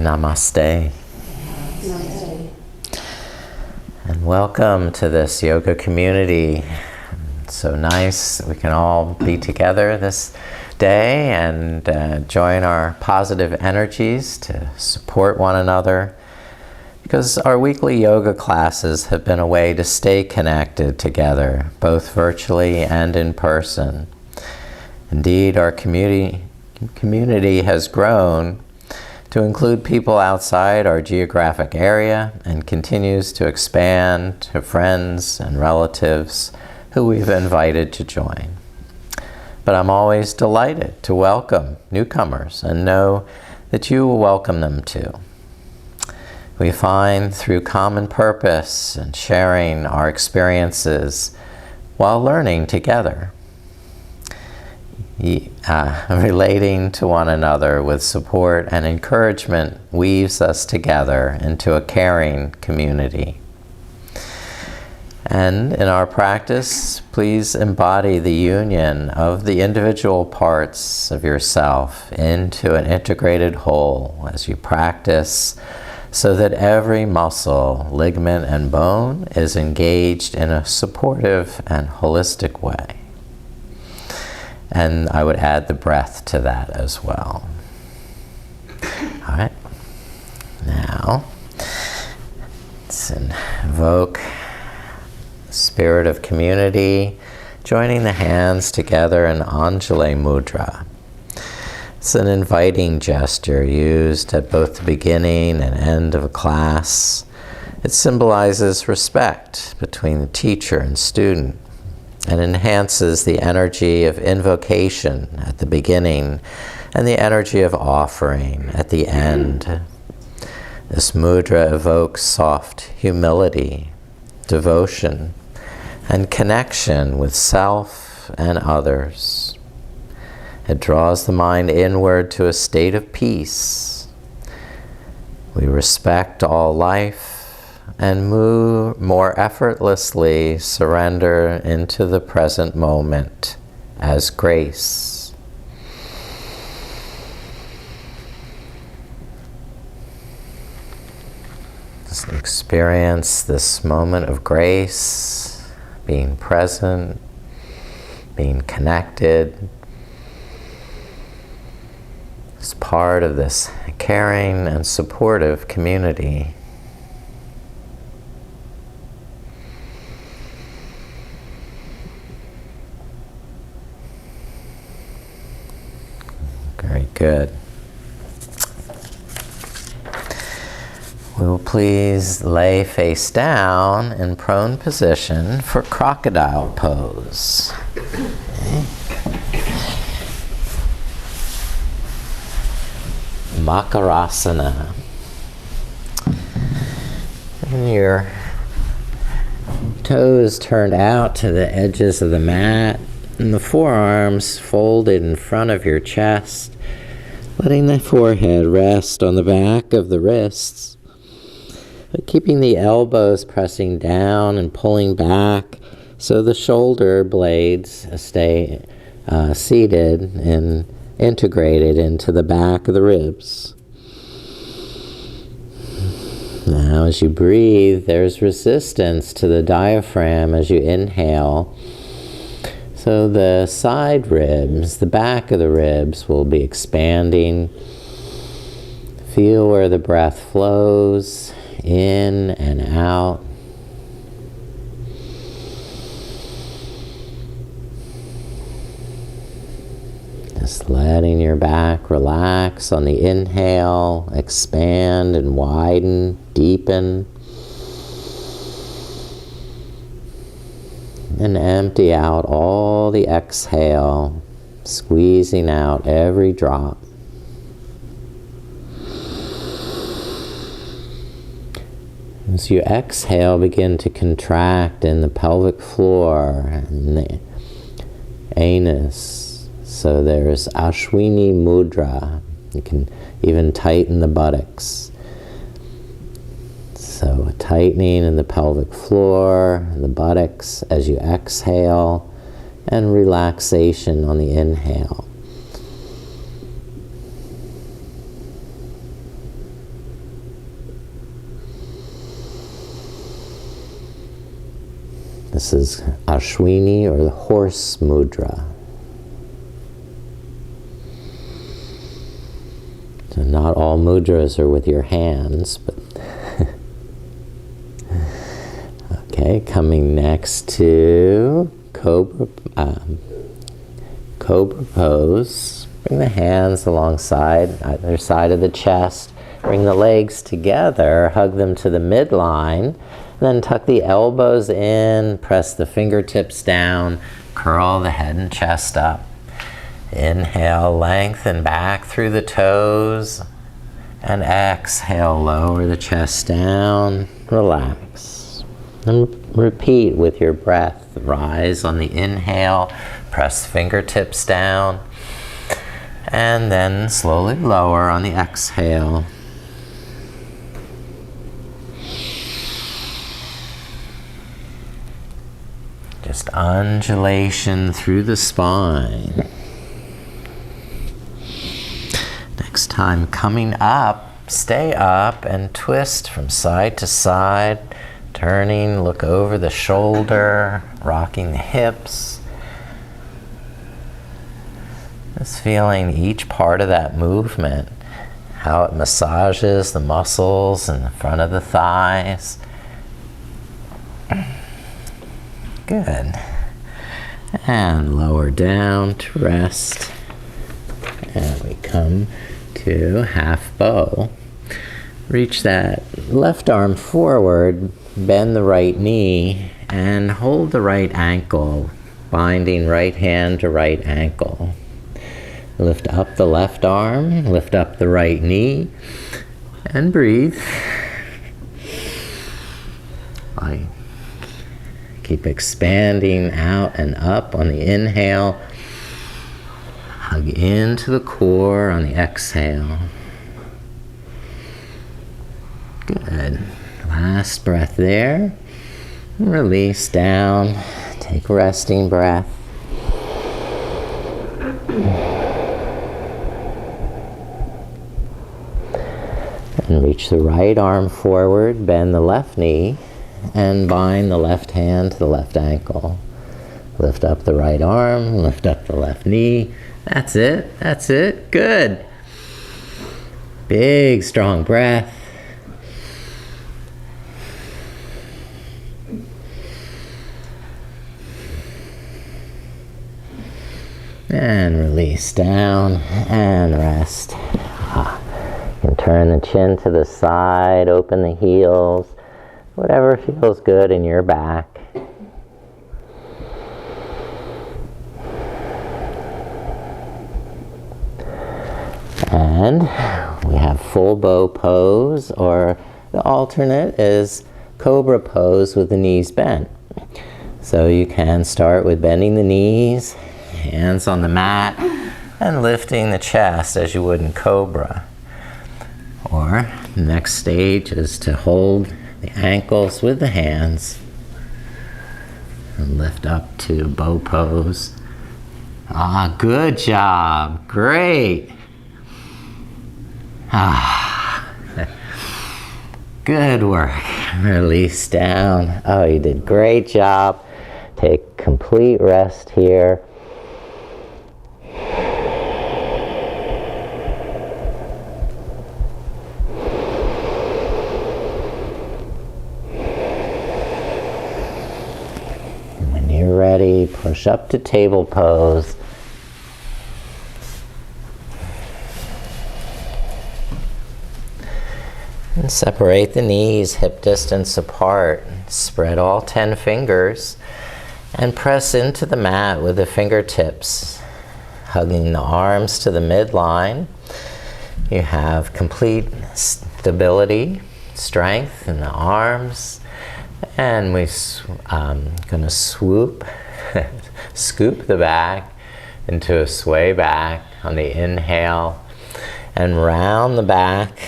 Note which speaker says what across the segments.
Speaker 1: Namaste. And welcome to this yoga community. It's so nice we can all be together this day and join our positive energies to support one another, because our weekly yoga classes have been a way to stay connected together, both virtually and in person. Indeed, our community has grown to include people outside our geographic area and continues to expand to friends and relatives who we've invited to join. But I'm always delighted to welcome newcomers and know that you will welcome them too. We find through common purpose and sharing our experiences while learning together, relating to one another with support and encouragement weaves us together into a caring community. And in our practice, please embody the union of the individual parts of yourself into an integrated whole as you practice, so that every muscle, ligament, and bone is engaged in a supportive and holistic way. And I would add the breath to that as well. All right. Now, let's invoke the spirit of community, joining the hands together in Anjali Mudra. It's an inviting gesture used at both the beginning and end of a class. It symbolizes respect between the teacher and student, and enhances the energy of invocation at the beginning and the energy of offering at the end. This mudra evokes soft humility, devotion, and connection with self and others. It draws the mind inward to a state of peace. We respect all life and more effortlessly surrender into the present moment as grace. Just experience this moment of grace, being present, being connected, as part of this caring and supportive community. Very good. We will please lay face down in prone position for crocodile pose. Okay. Makarasana. And your toes turned out to the edges of the mat, and the forearms folded in front of your chest, letting the forehead rest on the back of the wrists, but keeping the elbows pressing down and pulling back so the shoulder blades stay seated and integrated into the back of the ribs. Now as you breathe, there's resistance to the diaphragm as you inhale. So the side ribs, the back of the ribs will be expanding. Feel where the breath flows in and out. Just letting your back relax on the inhale, expand and widen, deepen. And empty out all the exhale, squeezing out every drop. As you exhale, begin to contract in the pelvic floor and the anus. So there's Ashwini Mudra. You can even tighten the buttocks. So a tightening in the pelvic floor, the buttocks as you exhale, and relaxation on the inhale. This is Ashwini, or the horse mudra. So not all mudras are with your hands, but okay, coming next to cobra pose. Bring the hands alongside either side of the chest. Bring the legs together, hug them to the midline, then tuck the elbows in, press the fingertips down, curl the head and chest up. Inhale, lengthen back through the toes, and exhale, lower the chest down, relax. And repeat with your breath. Rise on the inhale, press fingertips down, and then slowly lower on the exhale. Just undulation through the spine. Next time, coming up, stay up and twist from side to side, turning, look over the shoulder, rocking the hips. Just feeling each part of that movement, how it massages the muscles in the front of the thighs. Good. And lower down to rest. And we come to half bow. Reach that left arm forward, bend the right knee, and hold the right ankle, binding right hand to right ankle. Lift up the left arm, lift up the right knee, and breathe. Keep expanding out and up on the inhale. Hug into the core on the exhale. Good. Last breath there. Release down. Take a resting breath. And reach the right arm forward, bend the left knee, and bind the left hand to the left ankle. Lift up the right arm, lift up the left knee. That's it, that's it, good. Big, strong breath. And release down and rest. You can turn the chin to the side, open the heels, whatever feels good in your back. And we have full bow pose, or the alternate is cobra pose with the knees bent. So you can start with bending the knees, hands on the mat, and lifting the chest as you would in cobra. Or the next stage is to hold the ankles with the hands and lift up to bow pose. Good job. Great. Good work. Release down. Oh, you did great job. Take complete rest here. When you're ready, push up to table pose. And separate the knees hip distance apart. Spread all 10 fingers and press into the mat with the fingertips, hugging the arms to the midline. You have complete stability, strength in the arms, and we're going to swoop, scoop the back into a sway back on the inhale, and round the back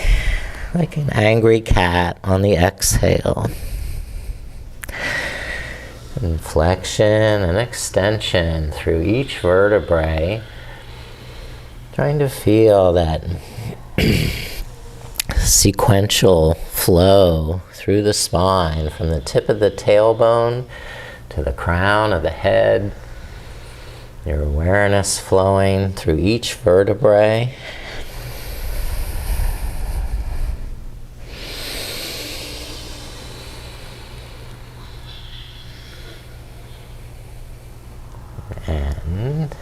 Speaker 1: like an angry cat on the exhale. And flexion and extension through each vertebrae, trying to feel that sequential flow through the spine from the tip of the tailbone to the crown of the head. Your awareness flowing through each vertebrae. And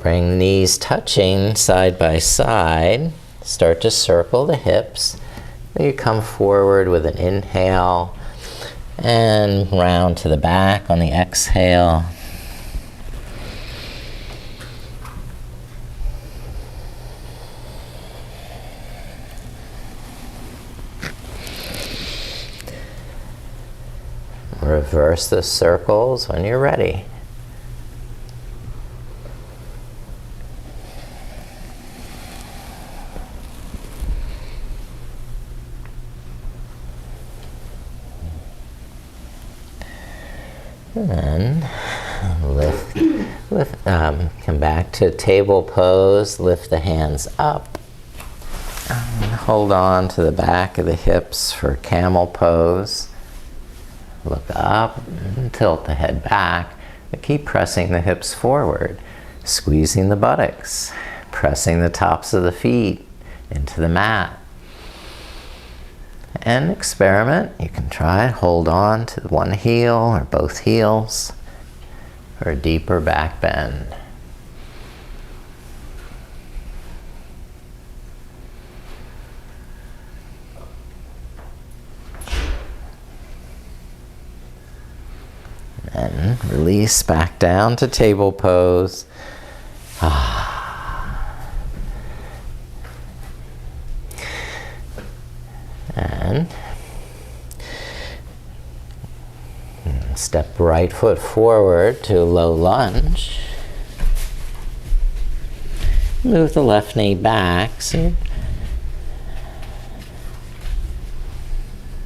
Speaker 1: bring the knees touching side by side. Start to circle the hips. Then you come forward with an inhale and round to the back on the exhale. Reverse the circles when you're ready. And then come back to table pose, lift the hands up. And hold on to the back of the hips for camel pose. Look up and tilt the head back, but keep pressing the hips forward, squeezing the buttocks, pressing the tops of the feet into the mat. And experiment. You can try it. Hold on to one heel or both heels for a deeper back bend. And release back down to table pose. And step right foot forward to a low lunge. Move the left knee back. See?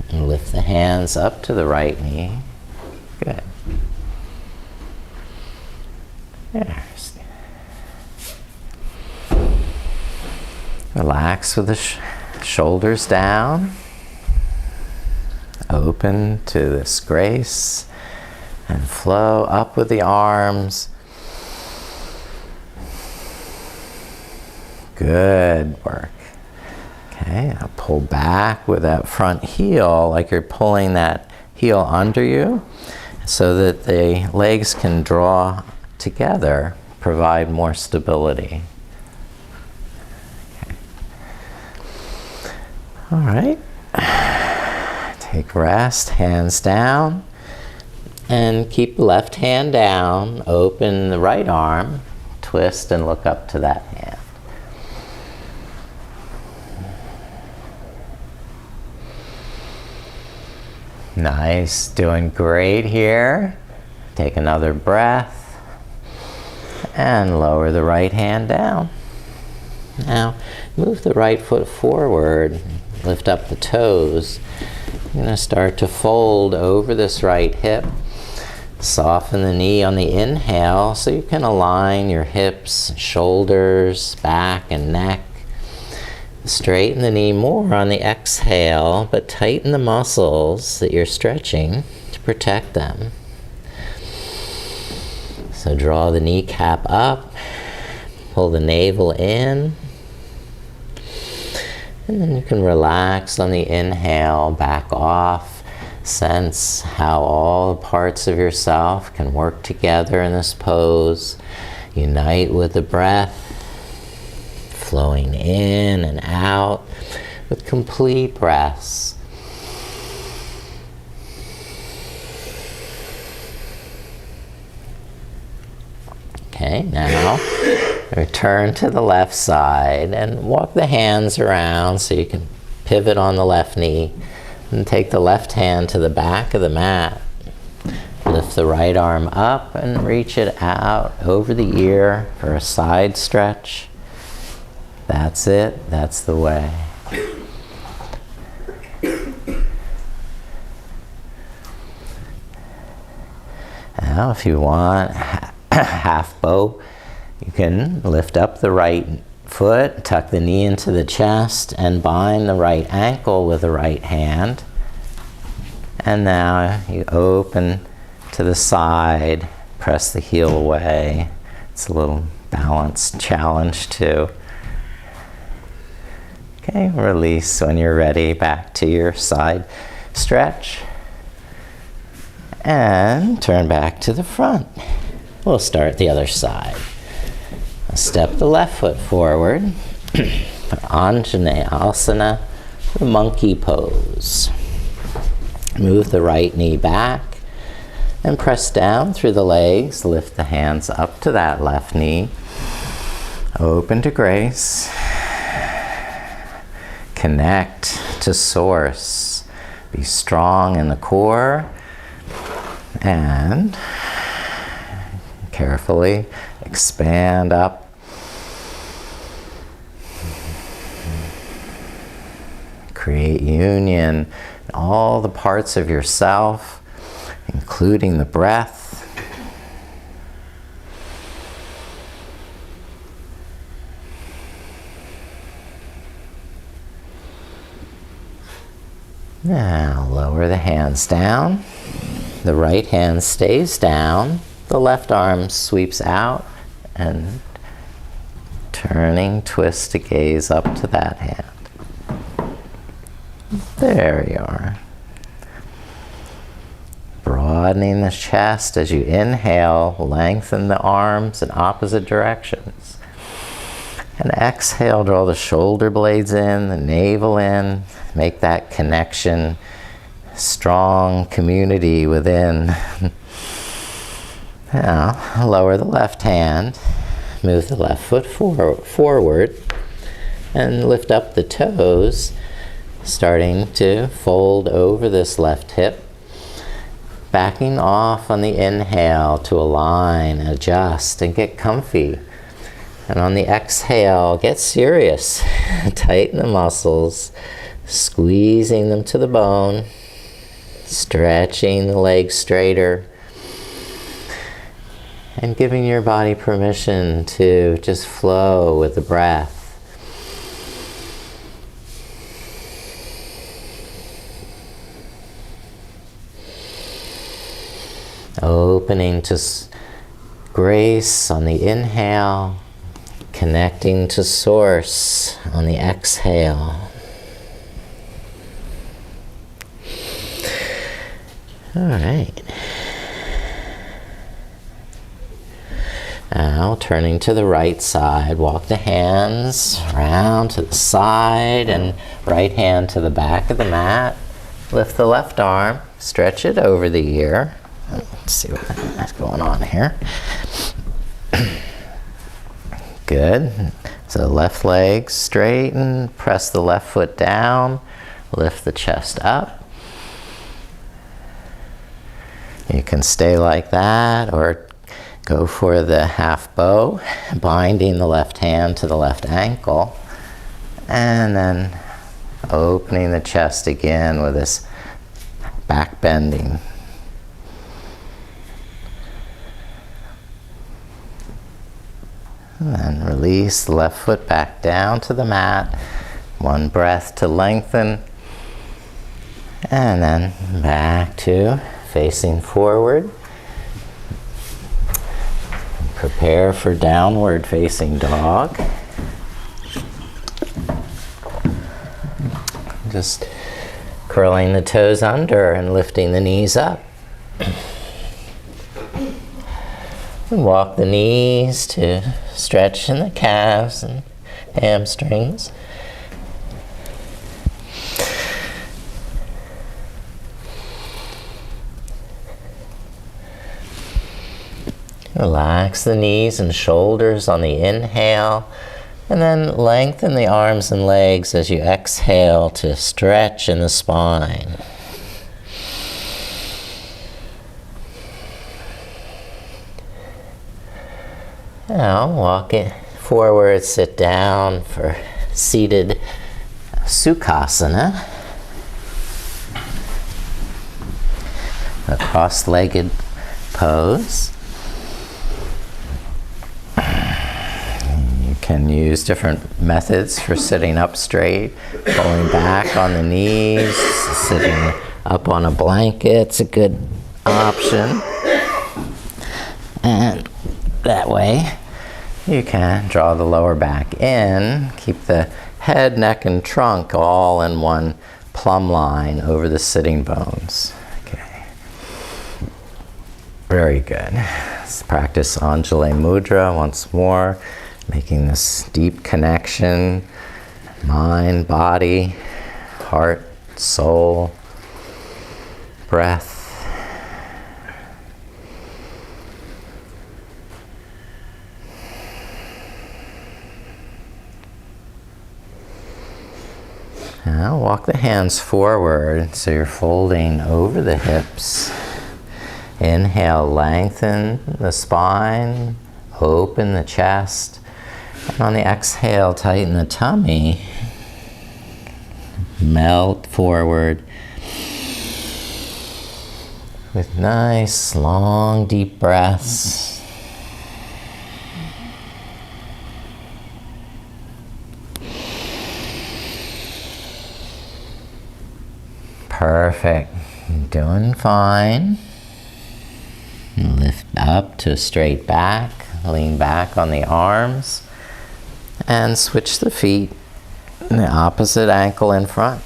Speaker 1: And lift the hands up to the right knee. Good. There. Relax with the shoulders down. Open to this grace and flow up with the arms. Good work. Okay, now pull back with that front heel like you're pulling that heel under you so that the legs can draw together, provide more stability. Okay. All right. Take rest, hands down, and keep the left hand down. Open the right arm, twist and look up to that hand. Nice, doing great here. Take another breath and lower the right hand down. Now move the right foot forward, lift up the toes. You're going to start to fold over this right hip. Soften the knee on the inhale so you can align your hips, shoulders, back, and neck. Straighten the knee more on the exhale, but tighten the muscles that you're stretching to protect them. So draw the kneecap up, pull the navel in, and then you can relax on the inhale, back off. Sense how all the parts of yourself can work together in this pose. Unite with the breath, flowing in and out with complete breaths. Okay, now return to the left side and walk the hands around so you can pivot on the left knee and take the left hand to the back of the mat. Lift the right arm up and reach it out over the ear for a side stretch. That's it. That's the way. Now, if you want half bow, you can lift up the right foot, tuck the knee into the chest, and bind the right ankle with the right hand. And now you open to the side, press the heel away. It's a little balance challenge too. Okay, release when you're ready, back to your side stretch. And turn back to the front. We'll start the other side. Step the left foot forward. Anjane asana, the monkey pose. Move the right knee back and press down through the legs. Lift the hands up to that left knee. Open to grace. Connect to source. Be strong in the core. And carefully expand up. Create union in all the parts of yourself, including the breath. Now lower the hands down. The right hand stays down. The left arm sweeps out and turning twist to gaze up to that hand. There you are. Broadening the chest as you inhale, lengthen the arms in opposite directions. And exhale, draw the shoulder blades in, the navel in, make that connection, strong community within. Now, lower the left hand, move the left foot forward, and lift up the toes, starting to fold over this left hip. Backing off on the inhale to align, adjust, and get comfy. And on the exhale, get serious. Tighten the muscles, squeezing them to the bone, stretching the legs straighter, and giving your body permission to just flow with the breath. Opening to grace on the inhale, connecting to source on the exhale. All right. Now turning to the right side, walk the hands around to the side and right hand to the back of the mat. Lift the left arm, stretch it over the ear. Let's see what's going on here. Good. So left leg straighten, press the left foot down, lift the chest up. You can stay like that or go for the half bow, binding the left hand to the left ankle, and then opening the chest again with this back bending. And then release the left foot back down to the mat. One breath to lengthen. And then back to facing forward. Prepare for downward facing dog. Just curling the toes under and lifting the knees up. And walk the knees to stretch in the calves and hamstrings. Relax the knees and shoulders on the inhale, and then lengthen the arms and legs as you exhale to stretch in the spine. Now walk it forward, sit down for seated Sukhasana. A cross-legged pose. You can use different methods for sitting up straight, pulling back on the knees, sitting up on a blanket's a good option. And that way you can draw the lower back in, keep the head, neck, and trunk all in one plumb line over the sitting bones. Okay. Very good. Let's practice Anjali Mudra once more, making this deep connection, mind, body, heart, soul, breath. Now walk the hands forward so you're folding over the hips. Inhale, lengthen the spine, open the chest. And on the exhale, tighten the tummy. Melt forward with nice, long, deep breaths. Perfect. Doing fine. Lift up to a straight back. Lean back on the arms. And switch the feet. The opposite ankle in front.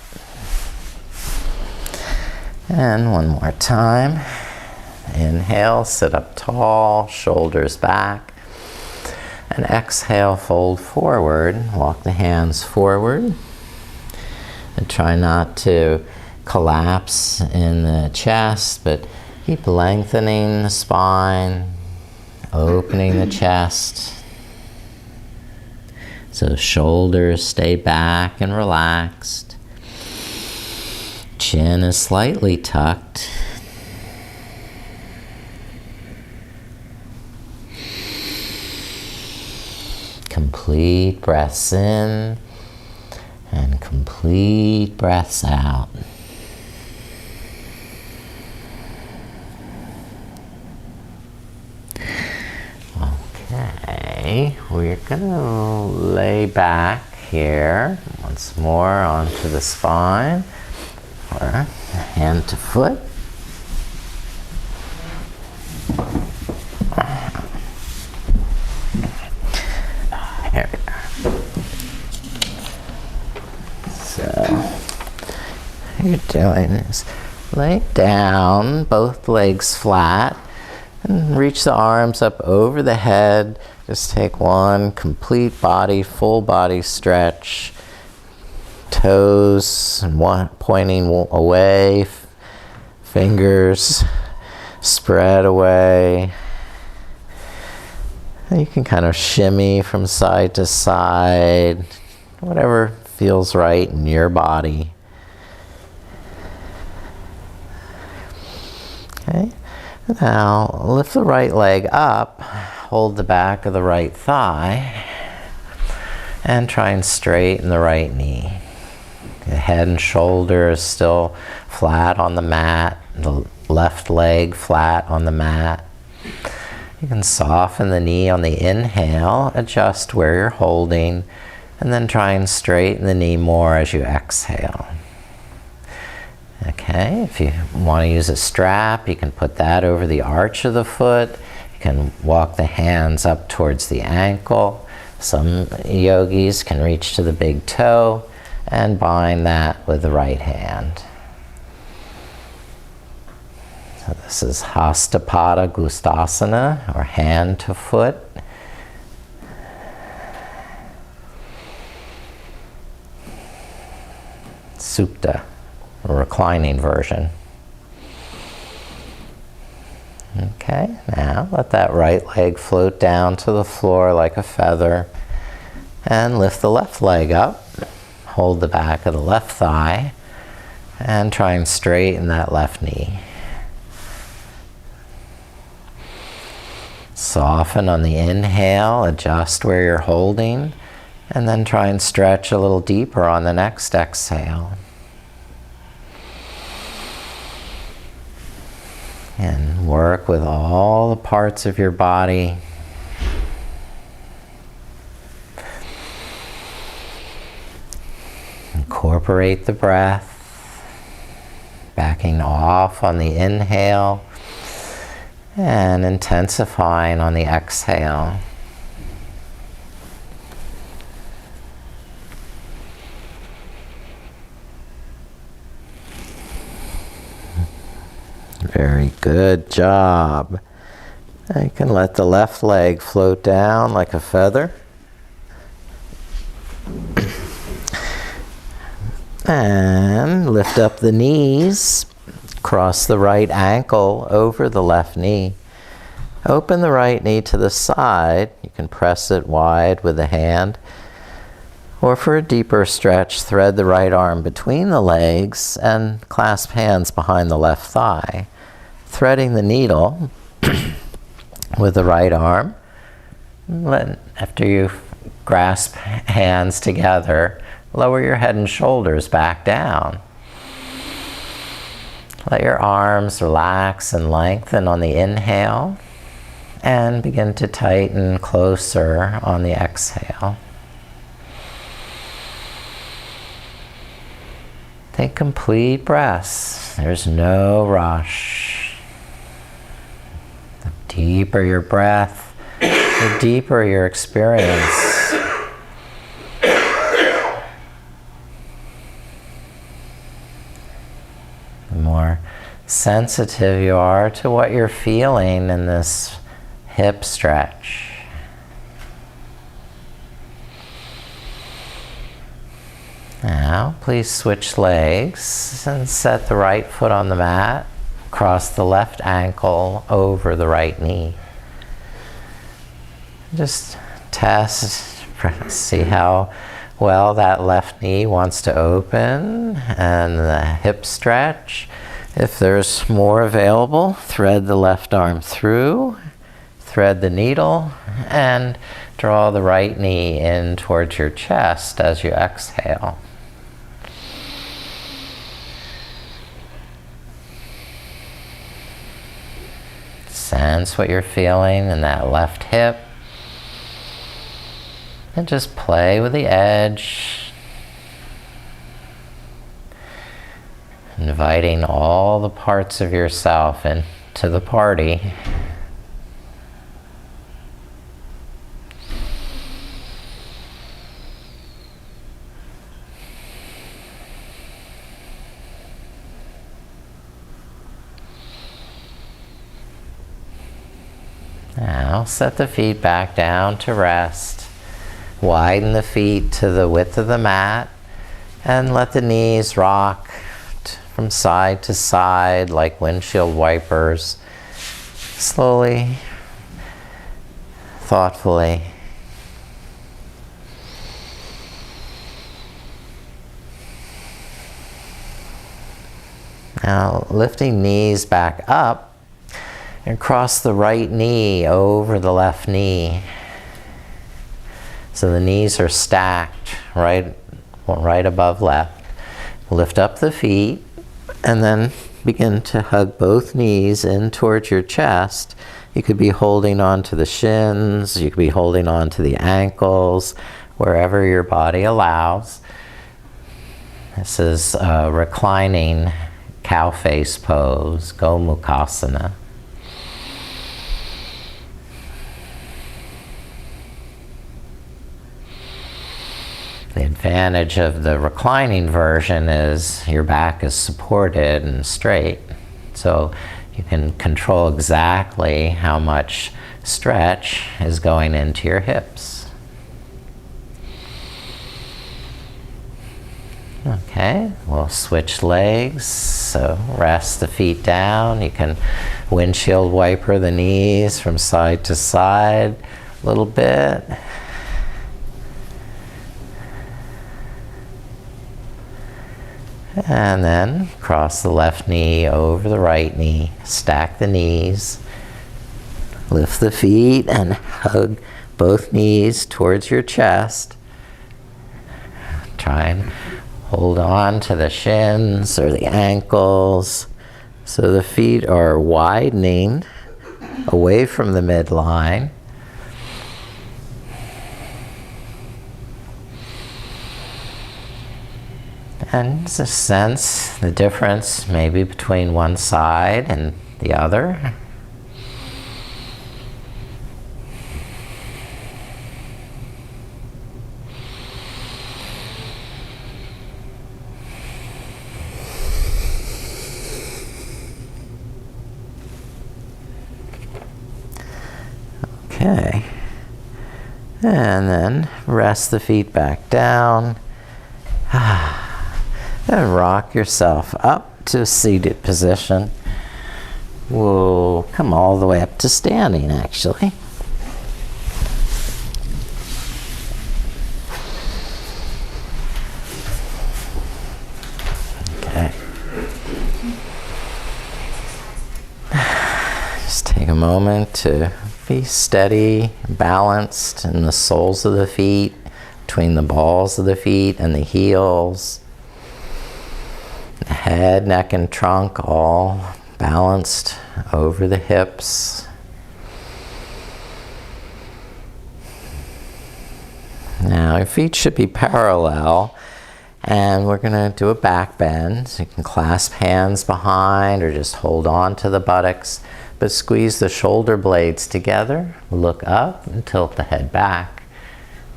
Speaker 1: And one more time. Inhale, sit up tall, shoulders back. And exhale, fold forward. Walk the hands forward. And try not to collapse in the chest, but keep lengthening the spine, opening the chest. So shoulders stay back and relaxed. Chin is slightly tucked. Complete breaths in and complete breaths out. Okay, we're gonna lay back here once more onto the spine, or hand to foot. Here we go. So, what you're doing is lay down, both legs flat. And reach the arms up over the head. Just take one complete body, full body stretch. Toes pointing away. Fingers spread away. And you can kind of shimmy from side to side. Whatever feels right in your body. Okay. Now, lift the right leg up, hold the back of the right thigh, and try and straighten the right knee. The head and shoulders still flat on the mat, the left leg flat on the mat. You can soften the knee on the inhale, adjust where you're holding, and then try and straighten the knee more as you exhale. Okay, if you want to use a strap, you can put that over the arch of the foot. You can walk the hands up towards the ankle. Some yogis can reach to the big toe and bind that with the right hand. So this is Hastapada Gustasana, or hand to foot. Supta. A reclining version. Okay, now let that right leg float down to the floor like a feather, and lift the left leg up. Hold the back of the left thigh and try and straighten that left knee. Soften on the inhale, adjust where you're holding, and then try and stretch a little deeper on the next exhale. And work with all the parts of your body. Incorporate the breath Backing off on the inhale and intensifying on the exhale. Very good job. Now you can let the left leg float down like a feather. And lift up the knees. Cross the right ankle over the left knee. Open the right knee to the side. You can press it wide with the hand. Or for a deeper stretch, thread the right arm between the legs and clasp hands behind the left thigh. Threading the needle with the right arm. After you grasp hands together, lower your head and shoulders back down. Let your arms relax and lengthen on the inhale and begin to tighten closer on the exhale. Take complete breaths. There's no rush. The deeper your breath, the deeper your experience. The more sensitive you are to what you're feeling in this hip stretch. Now, please switch legs and set the right foot on the mat. Cross the left ankle over the right knee. Just test, see how well that left knee wants to open and the hip stretch. If there's more available, thread the left arm through, thread the needle, and draw the right knee in towards your chest as you exhale. Sense what you're feeling in that left hip. And just play with the edge. Inviting all the parts of yourself into the party. Now set the feet back down to rest. Widen the feet to the width of the mat and let the knees rock from side to side like windshield wipers. Slowly, thoughtfully. Now lifting knees back up and cross the right knee over the left knee. So the knees are stacked right above left. Lift up the feet and then begin to hug both knees in towards your chest. You could be holding on to the shins, you could be holding on to the ankles, wherever your body allows. This is a reclining cow face pose, Gomukhasana. The advantage of the reclining version is your back is supported and straight. So you can control exactly how much stretch is going into your hips. Okay, we'll switch legs. So rest the feet down. You can windshield wiper the knees from side to side a little bit. And then cross the left knee over the right knee. Stack the knees. Lift the feet and hug both knees towards your chest. Try and hold on to the shins or the ankles so the feet are widening away from the midline. And just sense the difference maybe between one side and the other. Okay. And then rest the feet back down. Then rock yourself up to a seated position. We'll come all the way up to standing, actually. Okay. Just take a moment to be steady, balanced in the soles of the feet, between the balls of the feet and the heels. The head, neck, and trunk all balanced over the hips. Now your feet should be parallel, and we're going to do a back bend. So you can clasp hands behind or just hold on to the buttocks, but squeeze the shoulder blades together, look up and tilt the head back.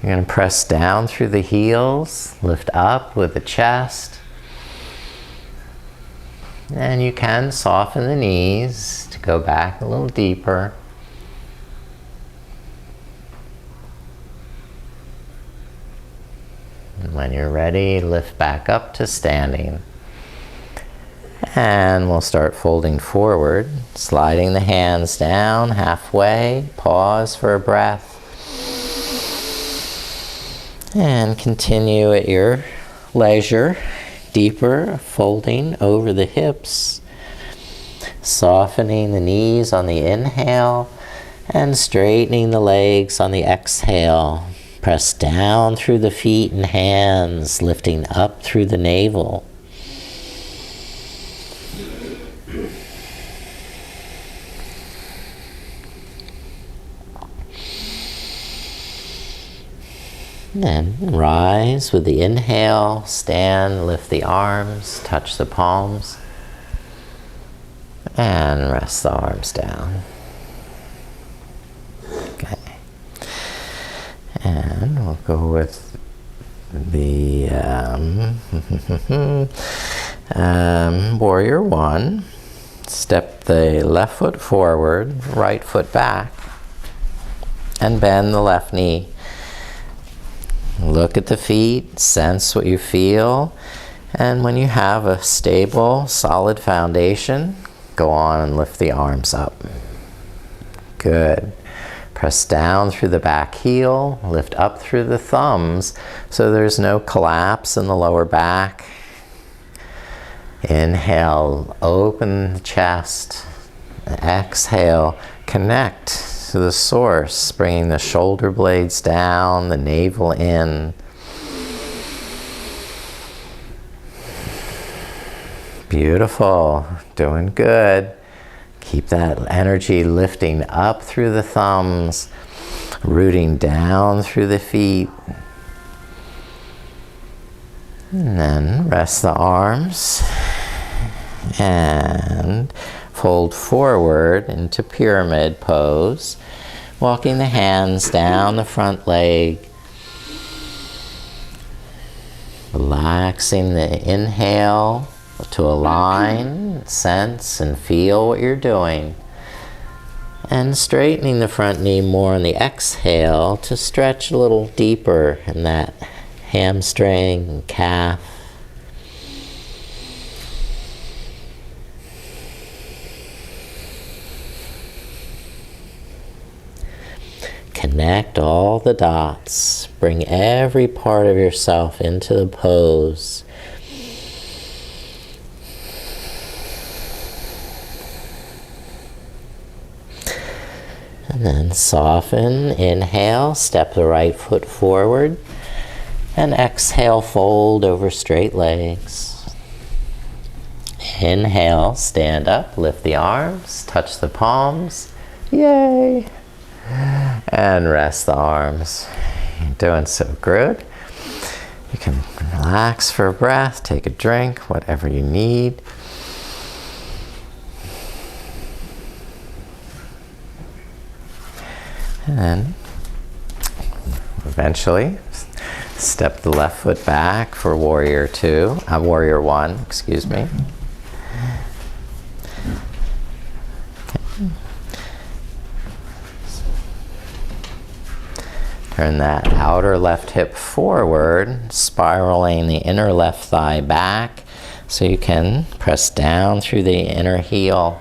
Speaker 1: You're going to press down through the heels, lift up with the chest. And you can soften the knees to go back a little deeper. And when you're ready, lift back up to standing. And we'll start folding forward, sliding the hands down halfway, pause for a breath. And continue at your leisure. Deeper, folding over the hips, softening the knees on the inhale, and straightening the legs on the exhale. Press down through the feet and hands, lifting up through the navel. Then rise with the inhale, stand, lift the arms, touch the palms, and rest the arms down. Okay. And we'll go with the warrior one. Step the left foot forward, right foot back, and bend the left knee. Look at the feet, sense what you feel, and when you have a stable, solid foundation, go on and lift the arms up. Good. Press down through the back heel, lift up through the thumbs so there's no collapse in the lower back. Inhale, open the chest. Exhale, connect to the source, bringing the shoulder blades down, the navel in. Beautiful, doing good. Keep that energy lifting up through the thumbs, rooting down through the feet. And then rest the arms and fold forward into pyramid pose, walking the hands down the front leg, relaxing the inhale to align, sense and feel what you're doing, and straightening the front knee more on the exhale to stretch a little deeper in that hamstring and calf. Connect all the dots. Bring every part of yourself into the pose. And then soften, inhale, step the right foot forward, and exhale, fold over straight legs. Inhale, stand up, lift the arms, touch the palms, yay! And rest the arms. You're doing so good. You can relax for a breath, take a drink, whatever you need. And then eventually step the left foot back for warrior one, excuse me. Turn that outer left hip forward, spiraling the inner left thigh back so you can press down through the inner heel.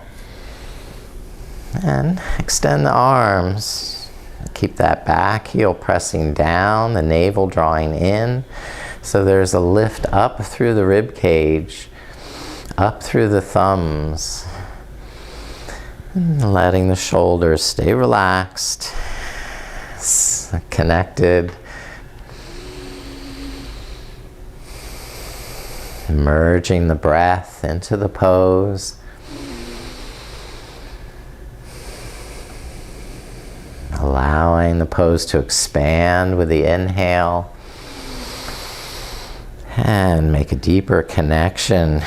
Speaker 1: And extend the arms. Keep that back heel pressing down, the navel drawing in. So there's a lift up through the rib cage, up through the thumbs. And letting the shoulders stay relaxed, connected. Merging the breath into the pose. Allowing the pose to expand with the inhale. And make a deeper connection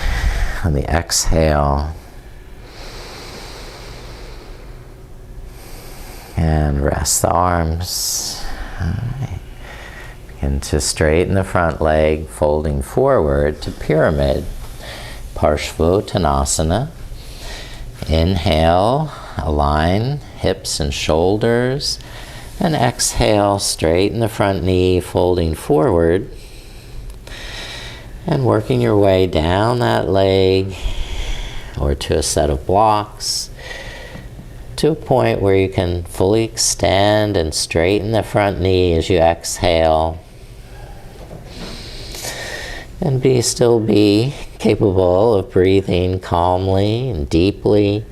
Speaker 1: on the exhale. And rest the arms. All right. Begin to straighten the front leg, folding forward to pyramid. Parshvottanasana. Inhale, align hips and shoulders. And exhale, straighten the front knee, folding forward. And working your way down that leg or to a set of blocks, to a point where you can fully extend and straighten the front knee as you exhale. And still be capable of breathing calmly and deeply.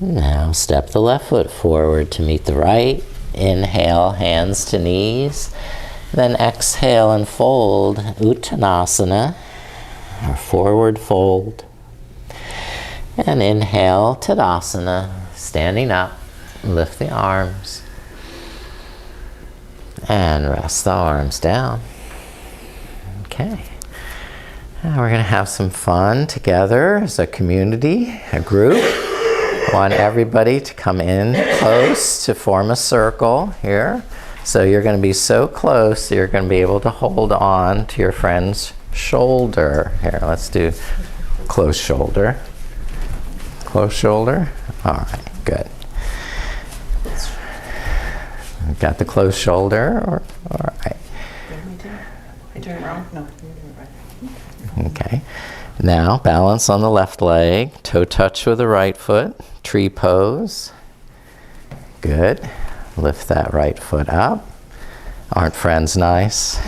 Speaker 1: Now step the left foot forward to meet the right. Inhale, hands to knees. Then exhale and fold, Uttanasana, or forward fold. And inhale, Tadasana, standing up. Lift the arms. And rest the arms down. Okay. Now we're going to have some fun together as a community, a group. I want everybody to come in close to form a circle here. So you're going to be so close, you're going to be able to hold on to your friend's shoulder. Here, let's do close shoulder. Close shoulder. All right, good. Got the close shoulder? All right.
Speaker 2: I turn it wrong? No, you're doing it right.
Speaker 1: Okay. Now, balance on the left leg, toe touch with the right foot, tree pose. Good. Lift that right foot up. Aren't friends nice?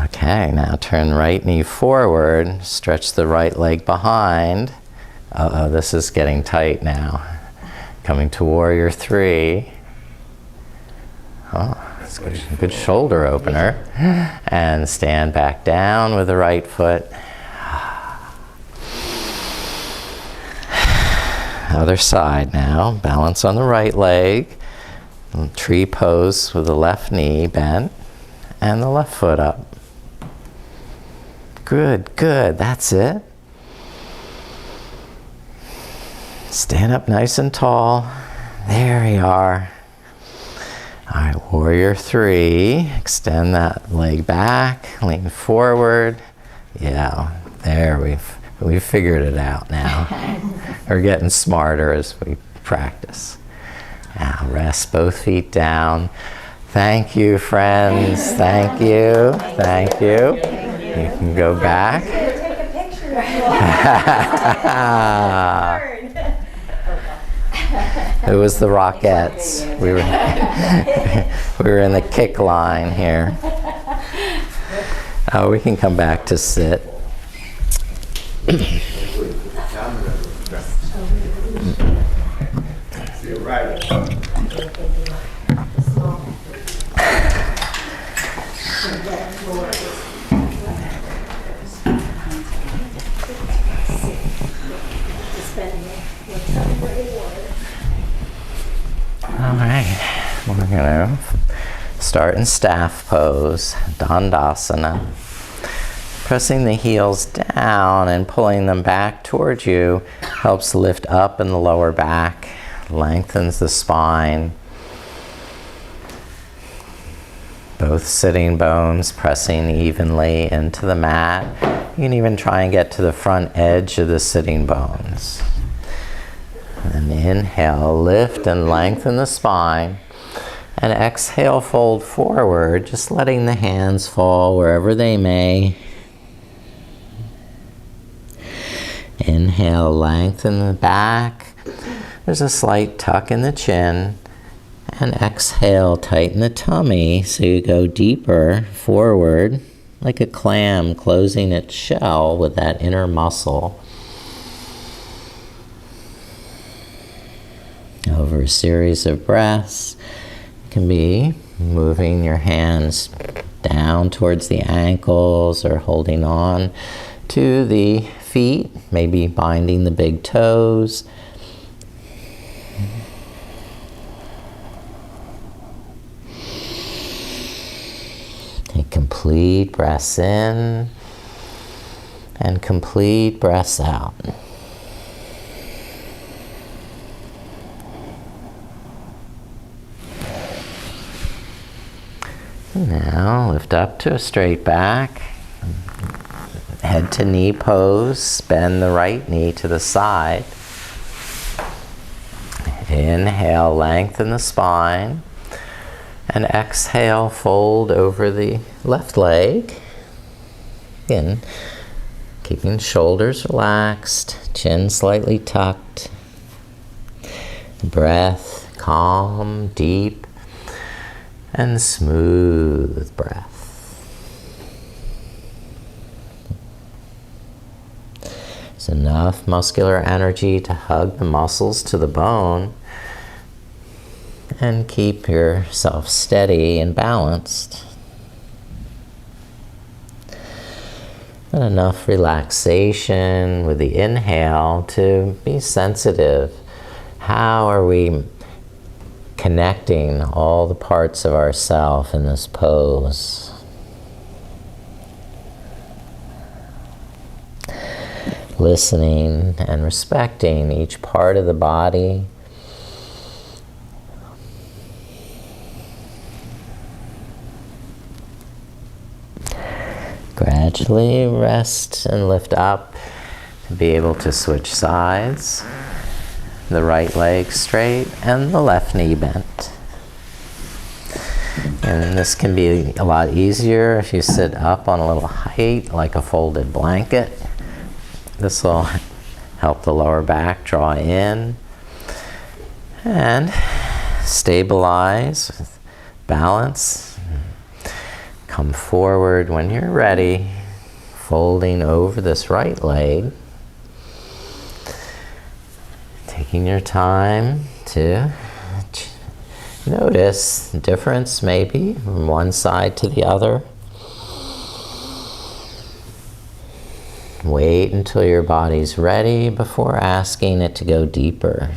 Speaker 1: Okay, now turn right knee forward, stretch the right leg behind. Uh-oh, this is getting tight now. Coming to warrior three. Oh. Good shoulder opener. And stand back down with the right foot. Other side now. Balance on the right leg. Tree pose with the left knee bent. And the left foot up. Good, good. That's it. Stand up nice and tall. There you are. All right, warrior three. Extend that leg back, lean forward. Yeah, there we've figured it out now. We're getting smarter as we practice. Now rest both feet down. Thank you, friends. Thank you. Thank you. You can go back.
Speaker 3: Take a picture.
Speaker 1: It was the Rockettes. We were in the kick line here. Oh, we can come back to sit. start in staff pose, Dandasana. Pressing the heels down and pulling them back towards you helps lift up in the lower back, lengthens the spine. Both sitting bones pressing evenly into the mat. You can even try and get to the front edge of the sitting bones. And inhale, lift and lengthen the spine. And exhale, fold forward, just letting the hands fall wherever they may. Inhale, lengthen the back. There's a slight tuck in the chin. And exhale, tighten the tummy so you go deeper forward, like a clam closing its shell with that inner muscle. Over a series of breaths, you can be moving your hands down towards the ankles or holding on to the feet, maybe binding the big toes. Take complete breaths in and complete breaths out. Now lift up to a straight back. Head to knee pose. Bend the right knee to the side. Inhale, lengthen the spine. And exhale, fold over the left leg. Again, keeping shoulders relaxed, chin slightly tucked. Breath, calm, deep, and smooth breath. There's enough muscular energy to hug the muscles to the bone. And keep yourself steady and balanced. And enough relaxation with the inhale to be sensitive. How are we connecting all the parts of ourself in this pose? Listening and respecting each part of the body. Gradually rest and lift up to be able to switch sides. The right leg straight and the left knee bent. And this can be a lot easier if you sit up on a little height, like a folded blanket. This will help the lower back draw in and stabilize with balance. Come forward when you're ready, folding over this right leg. Taking your time to notice the difference maybe from one side to the other. Wait until your body's ready before asking it to go deeper.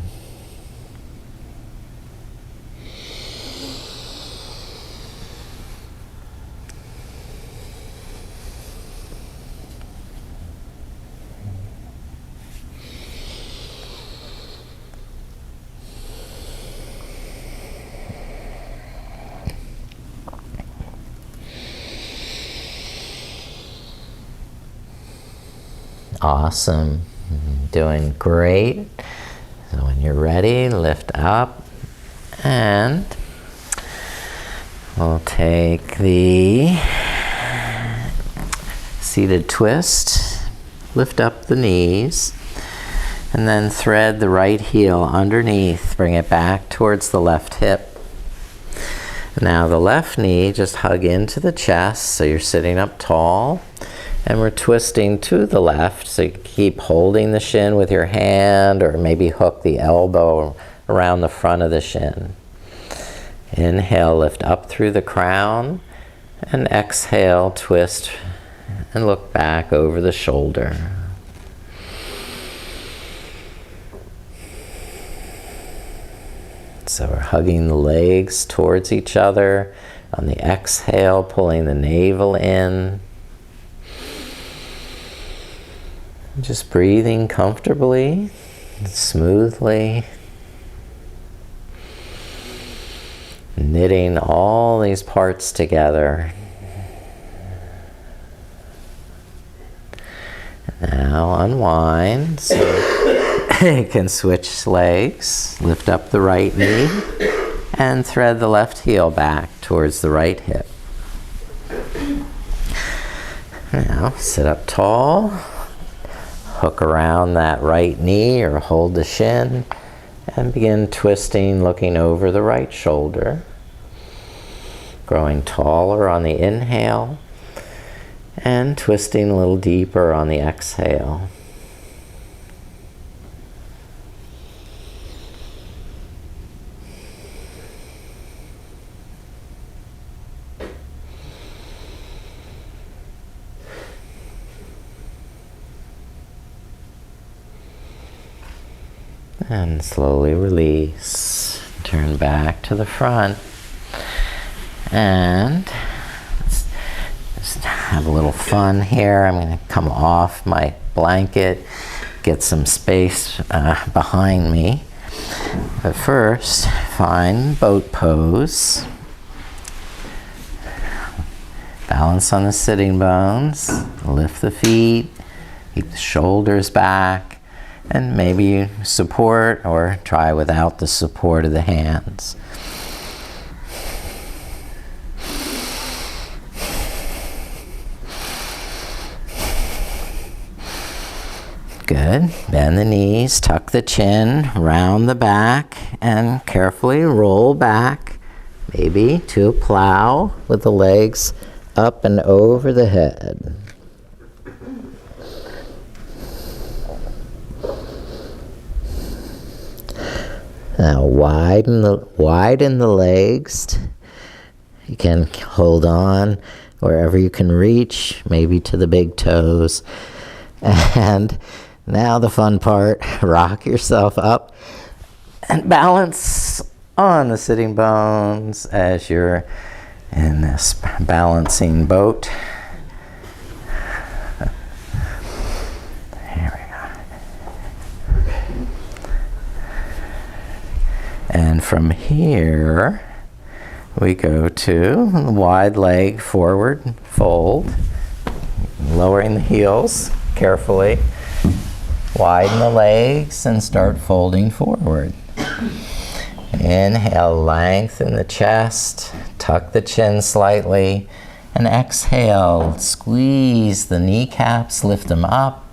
Speaker 1: Awesome. Doing great. So when you're ready, lift up and we'll take the seated twist, lift up the knees, and then thread the right heel underneath, bring it back towards the left hip. Now the left knee, just hug into the chest so you're sitting up tall. And we're twisting to the left, so you keep holding the shin with your hand or maybe hook the elbow around the front of the shin. Inhale, lift up through the crown, and exhale, twist and look back over the shoulder. So we're hugging the legs towards each other, On the exhale, pulling the navel in. Just breathing comfortably, smoothly. Knitting all these parts together. Now unwind so you can switch legs, lift up the right knee, and thread the left heel back towards the right hip. Now sit up tall, hook around that right knee or hold the shin, and begin twisting, looking over the right shoulder. Growing taller on the inhale, and twisting a little deeper on the exhale. And slowly release. Turn back to the front. And let's just have a little fun here. I'm going to come off my blanket, get some space behind me. But first, find boat pose. Balance on the sitting bones. Lift the feet. Keep the shoulders back. And maybe you support or try without the support of the hands. Good. Bend the knees, tuck the chin, round the back, and carefully roll back, maybe to a plow with the legs up and over the head. Now widen the legs. You can hold on wherever you can reach, maybe to the big toes. And now the fun part, rock yourself up and balance on the sitting bones as you're in this balancing boat. And from here, we go to the wide leg forward fold, lowering the heels carefully. Widen the legs and start folding forward. Inhale, lengthen the chest, tuck the chin slightly, and exhale, squeeze the kneecaps, lift them up,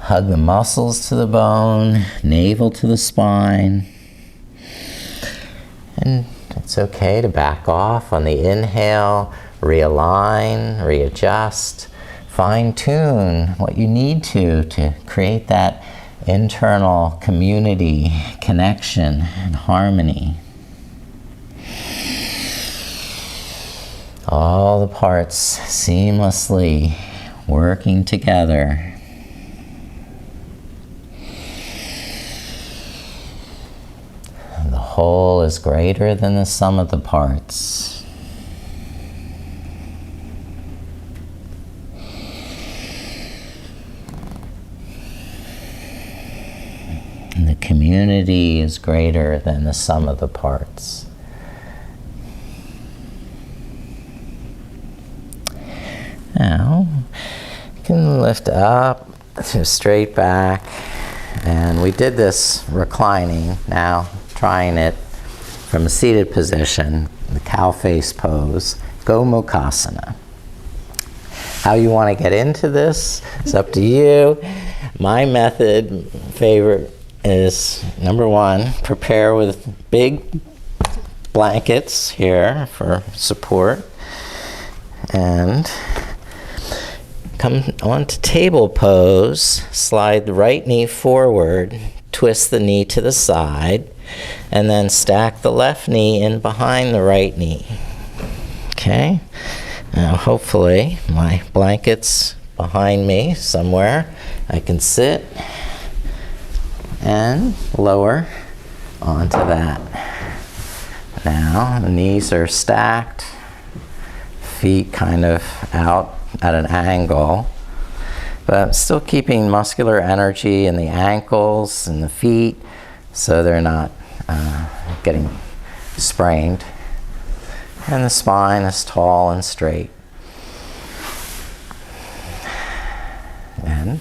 Speaker 1: hug the muscles to the bone, navel to the spine. And it's okay to back off on the inhale, realign, readjust, fine-tune what you need to create that internal community, connection, and harmony. All the parts seamlessly working together. The whole is greater than the sum of the parts. And the community is greater than the sum of the parts. Now, you can lift up to straight back. And we did this reclining. Now, trying it from a seated position, the cow face pose, Gomukhasana. How you want to get into this is up to you. My method, favorite, is number one, prepare with big blankets here for support. And come onto table pose, slide the right knee forward, twist the knee to the side, and then stack the left knee in behind the right knee. Okay? Now hopefully my blanket's behind me somewhere. I can sit and lower onto that. Now the knees are stacked feet kind of out at an angle. But I'm still keeping muscular energy in the ankles and the feet so they're not getting sprained. And the spine is tall and straight. And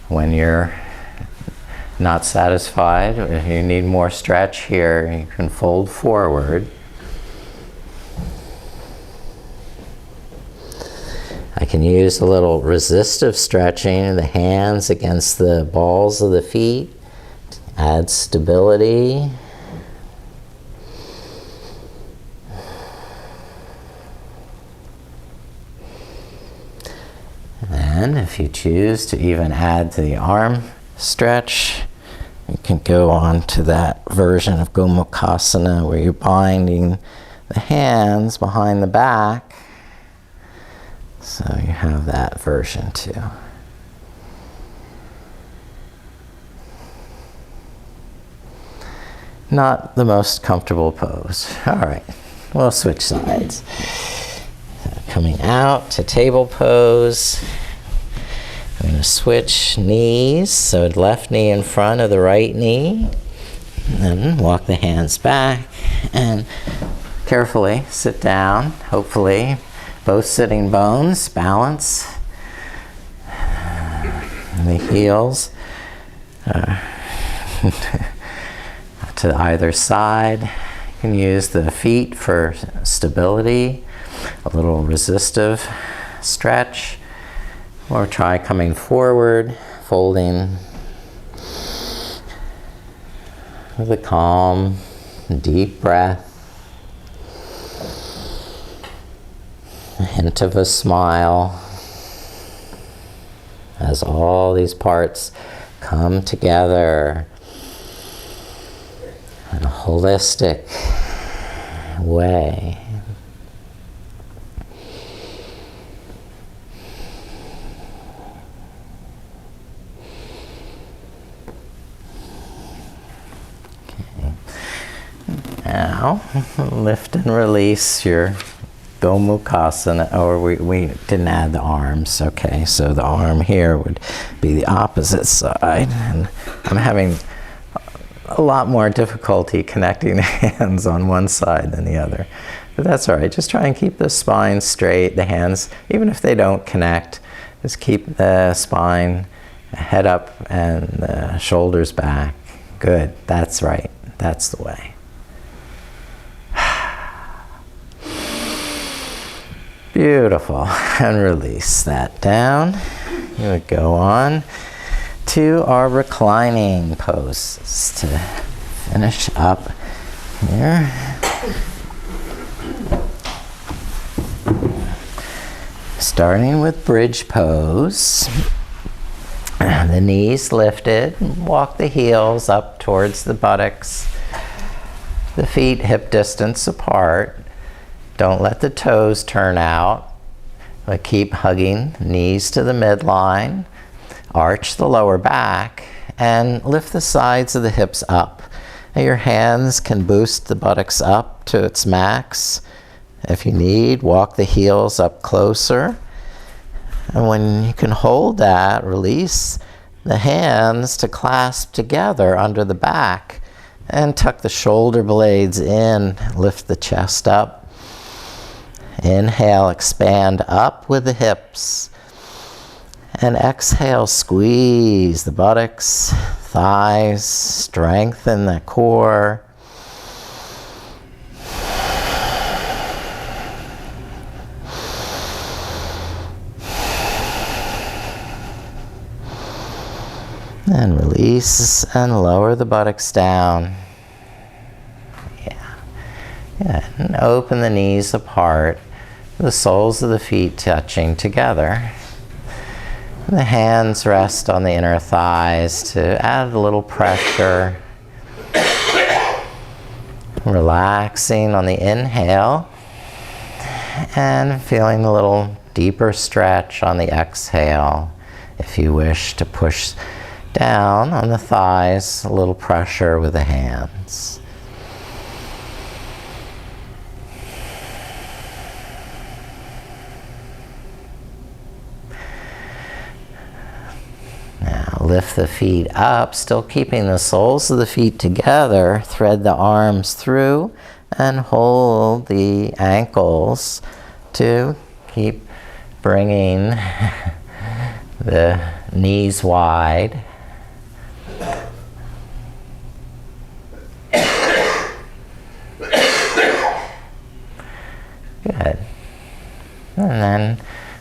Speaker 1: when you're not satisfied, if you need more stretch here, you can fold forward. I can use a little resistive stretching of the hands against the balls of the feet to add stability. And if you choose to even add to the arm stretch, you can go on to that version of Gomukhasana where you're binding the hands behind the back. So you have that version too. Not the most comfortable pose. All right, we'll switch sides. So coming out to table pose. I'm going to switch knees, so left knee in front of the right knee. Then walk the hands back and carefully sit down, hopefully. Both sitting bones, balance. The heels to either side. You can use the feet for stability, a little resistive stretch, or try coming forward, folding with a calm, deep breath. A hint of a smile as all these parts come together in a holistic way. Okay. Now, lift and release your Gomukhasana, or we didn't add the arms. Okay, so the arm here would be the opposite side. And I'm having a lot more difficulty connecting the hands on one side than the other. But that's all right. Just try and keep the spine straight, the hands, even if they don't connect, just keep the spine, head up and the shoulders back. Good, that's right. That's the way. Beautiful. And release that down. You would go on to our reclining poses to finish up here. Starting with bridge pose. The knees lifted. Walk the heels up towards the buttocks. The feet hip distance apart. Don't let the toes turn out, but keep hugging knees to the midline. Arch the lower back and lift the sides of the hips up. Now your hands can boost the buttocks up to its max. If you need, walk the heels up closer. And when you can hold that, release the hands to clasp together under the back and tuck the shoulder blades in, lift the chest up. Inhale, expand up with the hips. And exhale, squeeze the buttocks, thighs, strengthen the core. And release and lower the buttocks down. Yeah, and open the knees apart, the soles of the feet touching together. And the hands rest on the inner thighs to add a little pressure. Relaxing on the inhale and feeling a little deeper stretch on the exhale. If you wish to push down on the thighs, a little pressure with the hands. Now lift the feet up, still keeping the soles of the feet together. Thread the arms through and hold the ankles to keep bringing the knees wide. Good. And then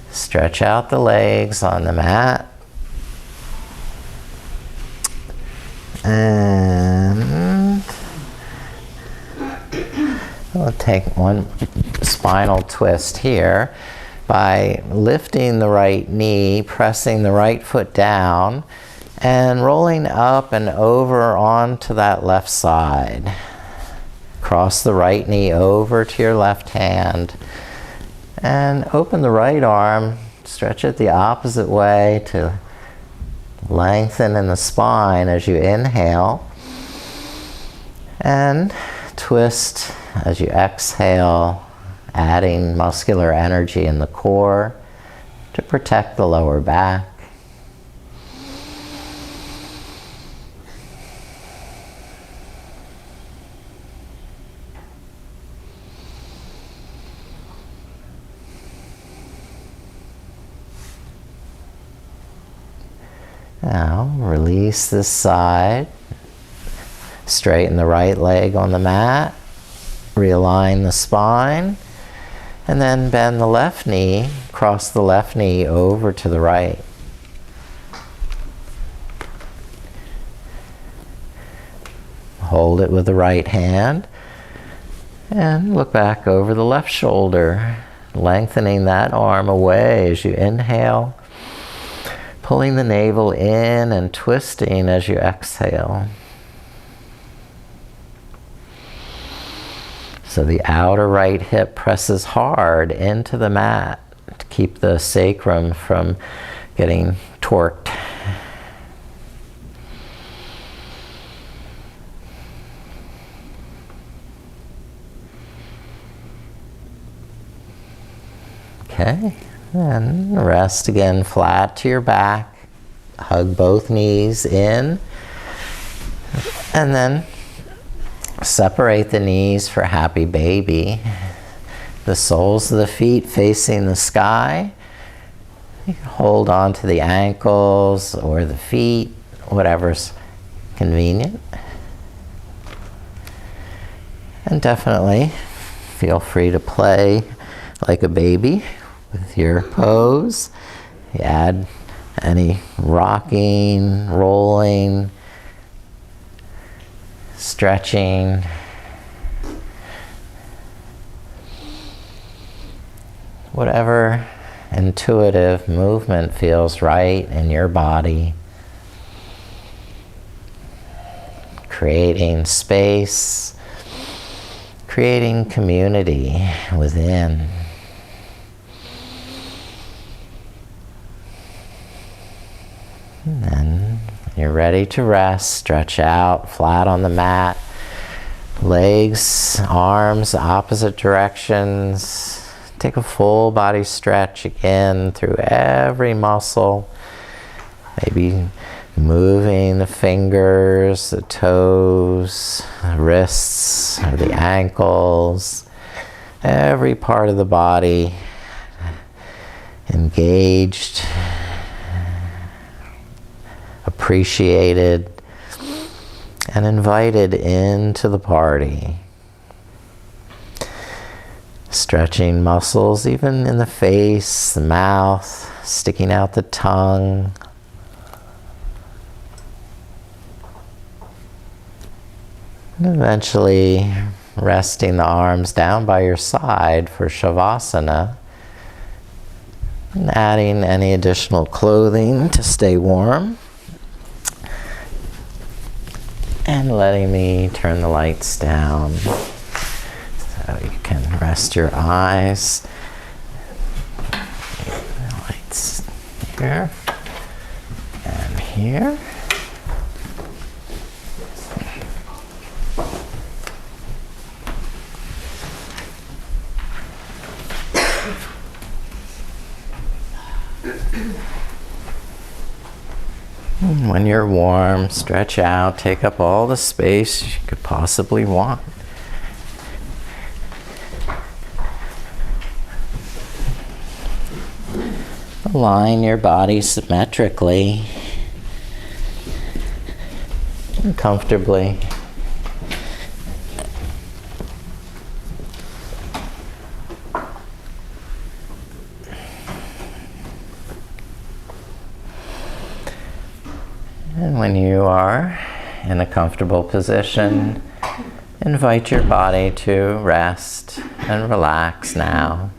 Speaker 1: stretch out the legs on the mat. And we'll take one spinal twist here by lifting the right knee, pressing the right foot down, and rolling up and over onto that left side. Cross the right knee over to your left hand and open the right arm, stretch it the opposite way to lengthen in the spine as you inhale, and twist as you exhale, adding muscular energy in the core to protect the lower back. Now release this side, straighten the right leg on the mat, realign the spine, and then bend the left knee, cross the left knee over to the right. Hold it with the right hand and look back over the left shoulder, lengthening that arm away as you inhale, pulling the navel in and twisting as you exhale. So the outer right hip presses hard into the mat to keep the sacrum from getting torqued. Okay. And rest again flat to your back. Hug both knees in. And then separate the knees for happy baby. The soles of the feet facing the sky. You can hold on to the ankles or the feet, whatever's convenient. And definitely feel free to play like a baby with your pose. You add any rocking, rolling, stretching. Whatever intuitive movement feels right in your body. Creating space, creating community within. And then you're ready to rest. Stretch out flat on the mat. Legs, arms, opposite directions. Take a full body stretch again through every muscle. Maybe moving the fingers, the toes, the wrists, or the ankles. Every part of the body engaged, appreciated, and invited into the party. Stretching muscles even in the face, the mouth, sticking out the tongue. And eventually resting the arms down by your side for Shavasana. And adding any additional clothing to stay warm. And letting me turn the lights down so you can rest your eyes. The lights here and here. And when you're warm, stretch out, take up all the space you could possibly want. Align your body symmetrically and comfortably. And when you are in a comfortable position, invite your body to rest and relax now.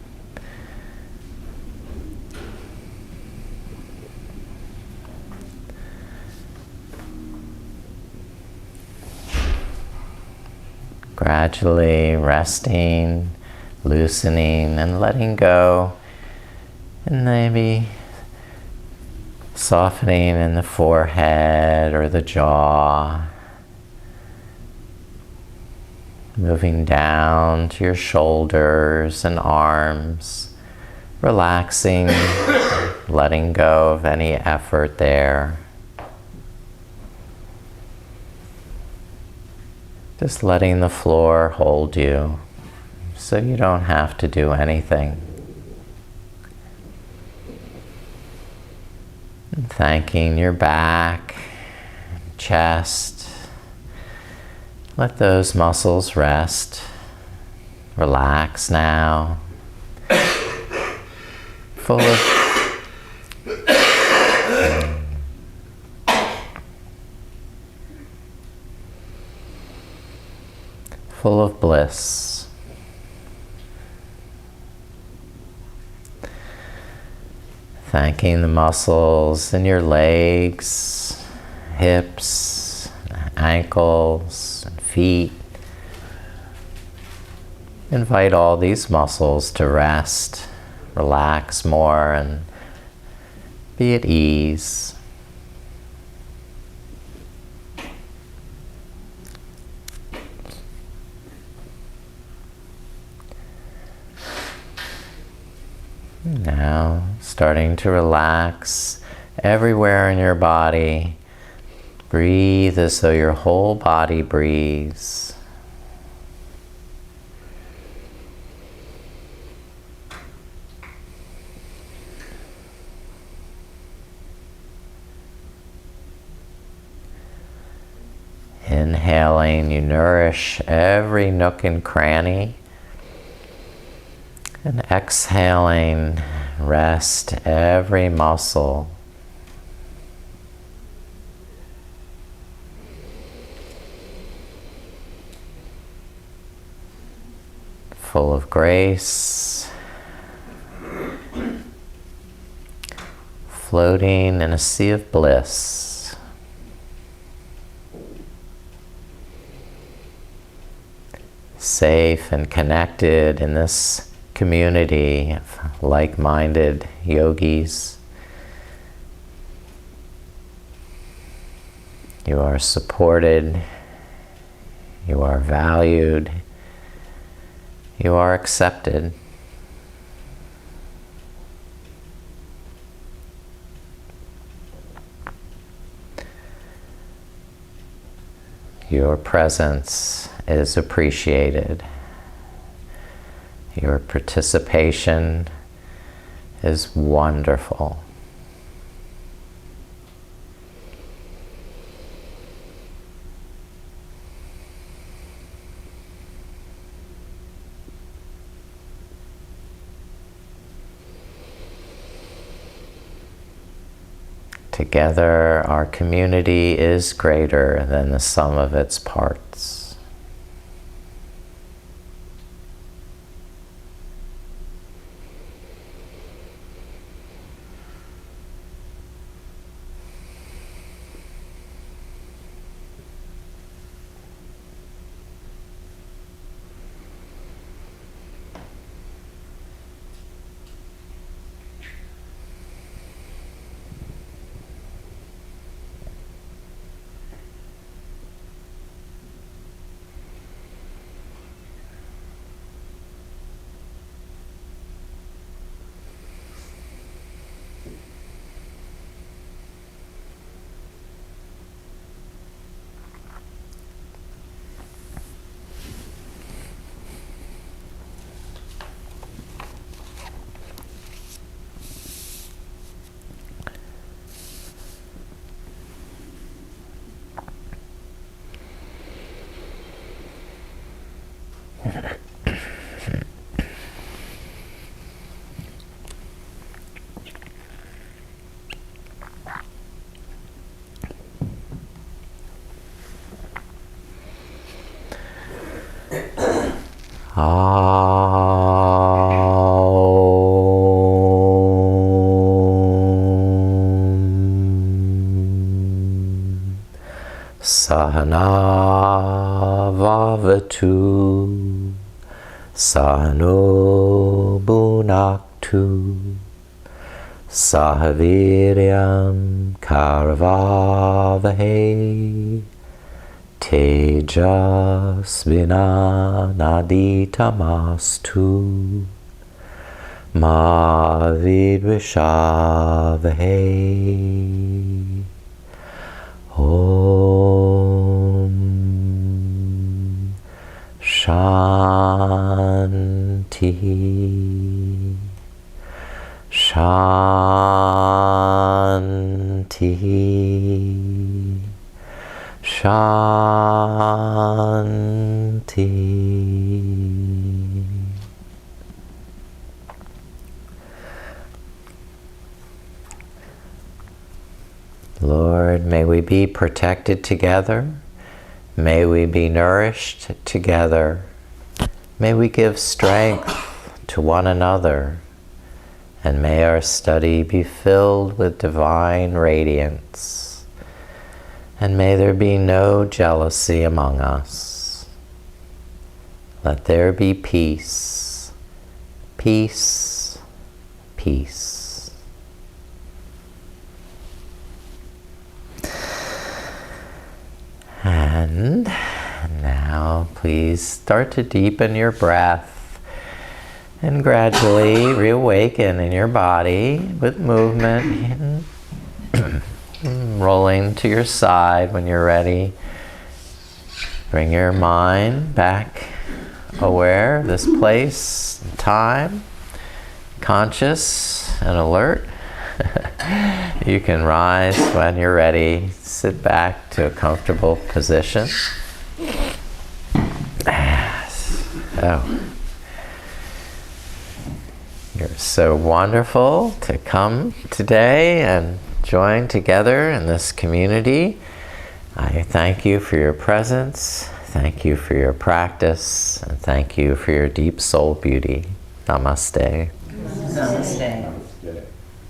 Speaker 1: Gradually resting, loosening, and letting go, and maybe softening in the forehead or the jaw, moving down to your shoulders and arms, relaxing, letting go of any effort there. Just letting the floor hold you, so you don't have to do anything. And thanking your back, chest. Let those muscles rest. Relax now. Full of bliss. Thanking the muscles in your legs, hips, ankles, and feet. Invite all these muscles to rest, relax more, and be at ease. Now, starting to relax everywhere in your body. Breathe as though your whole body breathes. Inhaling, you nourish every nook and cranny. And exhaling, rest every muscle. Full of grace, floating in a sea of bliss. Safe and connected in this community of like-minded yogis. You are supported, you are valued, you are accepted. Your presence is appreciated. Your participation is wonderful. Together, our community is greater than the sum of its parts. Sahana vavatu, sahano bhunaktu, sahaviryam karavavahe, tejasvinanaditamastu, ma vidvishavahe. Om Shanti Shanti Shanti. Lord, may we be protected together. May we be nourished together. May we give strength to one another. And may our study be filled with divine radiance. And may there be no jealousy among us. Let there be peace, peace, peace. And now please start to deepen your breath and gradually reawaken in your body with movement. Rolling to your side when you're ready. Bring your mind back aware of this place, time, conscious and alert. You can rise when you're ready. Sit back to a comfortable position. Oh. You're so wonderful to come today and join together in this community. I thank you for your presence, thank you for your practice, and thank you for your deep soul beauty. Namaste.
Speaker 2: Namaste.